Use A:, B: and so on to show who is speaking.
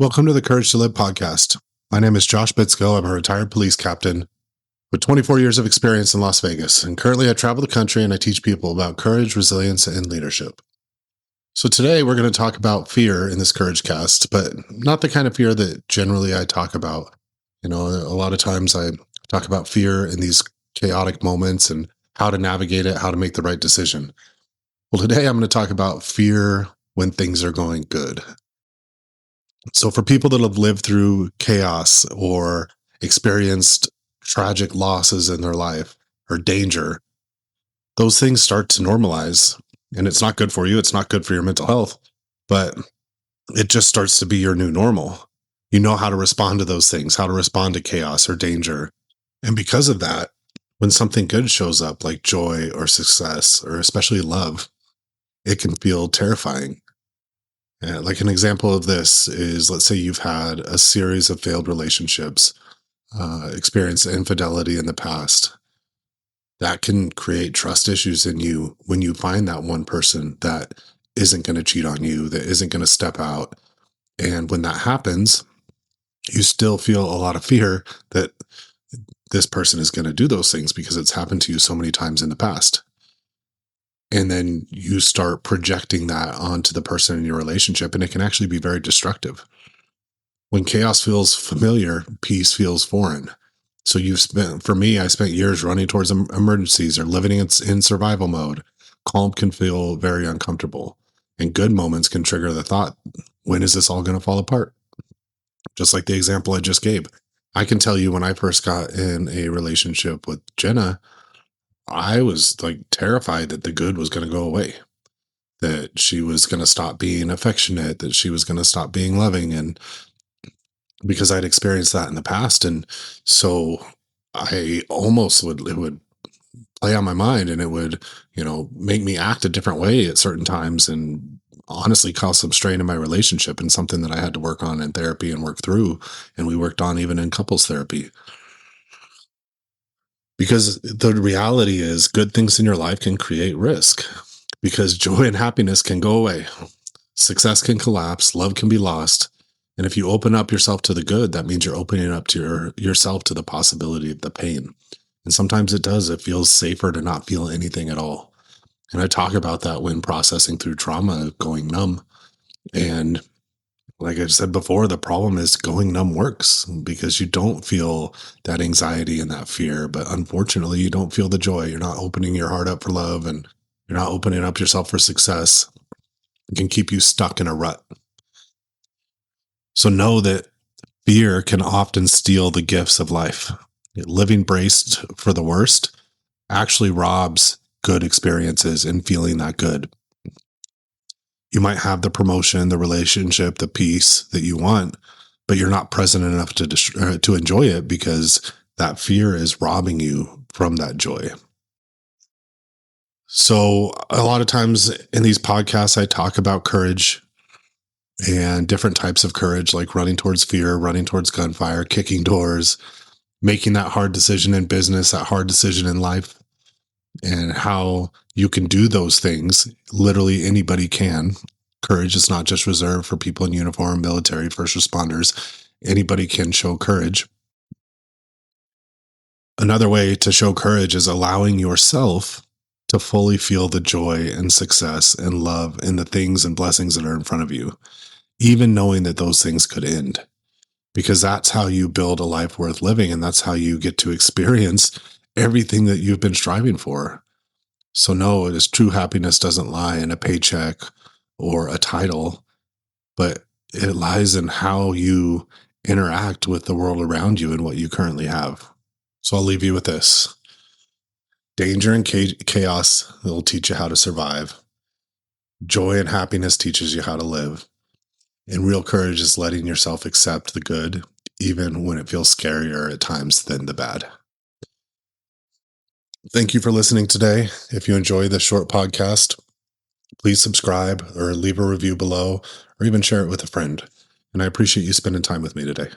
A: Welcome to the Courage to Live podcast. My name is Josh Bitsko. I'm a retired police captain with 24 years of experience in Las Vegas, and currently I travel the country and I teach people about courage, resilience, and leadership. So today we're going to talk about fear in this Courage cast, but not the kind of fear that generally I talk about. A lot of times I talk about fear in these chaotic moments and how to navigate it, how to make the right decision. Well, today I'm going to talk about fear when things are going good. So for people that have lived through chaos or experienced tragic losses in their life or danger, those things start to normalize, and it's not good for you. It's not good for your mental health, but it just starts to be your new normal. You know how to respond to those things, how to respond to chaos or danger. And because of that, when something good shows up like joy or success, or especially love, it can feel terrifying. Like an example of this is, let's say you've had a series of failed relationships, experienced infidelity in the past. That can create trust issues in you when you find that one person that isn't going to cheat on you, that isn't going to step out. And when that happens, you still feel a lot of fear that this person is going to do those things because it's happened to you so many times in the past. And then you start projecting that onto the person in your relationship, and it can actually be very destructive. When chaos feels familiar, peace feels foreign. So for me, I spent years running towards emergencies or living in survival mode. Calm can feel very uncomfortable, and good moments can trigger the thought, when is this all going to fall apart? Just like the example I just gave. I can tell you when I first got in a relationship with Jenna, I was like terrified that the good was going to go away, that she was going to stop being affectionate, that she was going to stop being loving. And because I'd experienced that in the past. And so I almost it would play on my mind, and it would, make me act a different way at certain times, and honestly cause some strain in my relationship, and something that I had to work on in therapy and work through. And we worked on even in couples therapy. Because the reality is, good things in your life can create risk, because joy and happiness can go away. Success can collapse, love can be lost. And if you open up yourself to the good, that means you're opening up to yourself to the possibility of the pain. And sometimes it does. It feels safer to not feel anything at all. And I talk about that when processing through trauma, going numb. And like I said before, the problem is going numb works because you don't feel that anxiety and that fear, but unfortunately you don't feel the joy. You're not opening your heart up for love, and you're not opening up yourself for success. It can keep you stuck in a rut. So know that fear can often steal the gifts of life. Living braced for the worst actually robs good experiences and feeling that good. You might have the promotion, the relationship, the peace that you want, but you're not present enough to enjoy it because that fear is robbing you from that joy. So a lot of times in these podcasts, I talk about courage and different types of courage, like running towards fear, running towards gunfire, kicking doors, making that hard decision in business, that hard decision in life, and how you can do those things. Literally anybody can. Courage is not just reserved for people in uniform, military, first responders. Anybody can show courage. Another way to show courage is allowing yourself to fully feel the joy and success and love and the things and blessings that are in front of you, even knowing that those things could end, because that's how you build a life worth living. And that's how you get to experience everything that you've been striving for. So no, it is true happiness doesn't lie in a paycheck or a title, but it lies in how you interact with the world around you and what you currently have. So I'll leave you with this. Danger and chaos will teach you how to survive. Joy and happiness teaches you how to live. And real courage is letting yourself accept the good, even when it feels scarier at times than the bad. Thank you for listening today. If you enjoy this short podcast, please subscribe or leave a review below, or even share it with a friend. And I appreciate you spending time with me today.